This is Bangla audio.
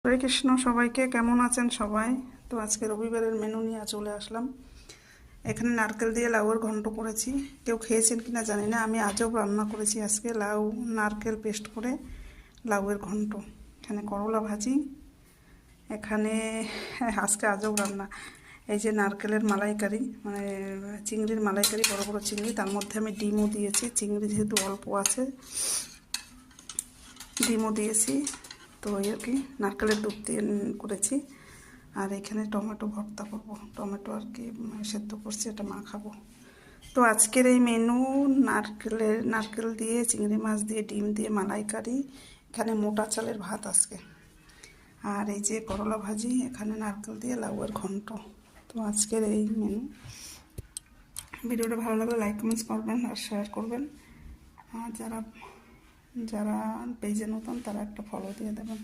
হরে কৃষ্ণ, সবাইকে কেমন আছেন সবাই? তো আজকে রবিবারের মেনু নিয়ে চলে আসলাম। এখানে নারকেল দিয়ে লাউয়ের ঘন্ট করেছি। কেউ খেয়েছেন কিনা জানি না, আমি আজব রান্না করেছি আজকে। লাউ নারকেল পেস্ট করে লাউয়ের ঘন্ট। এখানে করলা ভাজি। এখানে আজকে আজব রান্না। এই যে নারকেলের মালাইকারি, মানে চিংড়ির মালাইকারি, বড় বড় চিংড়ি, তার মধ্যে আমি ডিমও দিয়েছি। চিংড়ি যেহেতু অল্প আছে, ডিমও দিয়েছি। তো ওই আর কি, নারকেলের দুধ দিয়ে করেছি। আর এখানে টমেটো ভর্তা করব, টমেটো আর কি সেদ্ধ করছি, এটা মাখাবো। তো আজকের এই মেনু নারকেল দিয়ে, চিংড়ি মাছ দিয়ে, ডিম দিয়ে মালাইকারি। এখানে মোটা চালের ভাত আজকে। আর এই যে করলা ভাজি, এখানে নারকেল দিয়ে লাউয়ের ঘন্ট। তো আজকের এই মেনু। ভিডিওটা ভালো লাগলে লাইক কমেন্টস করবেন আর শেয়ার করবেন। আর যারা পেজে নতুন তারা একটা ফলো দিয়ে দেবেন।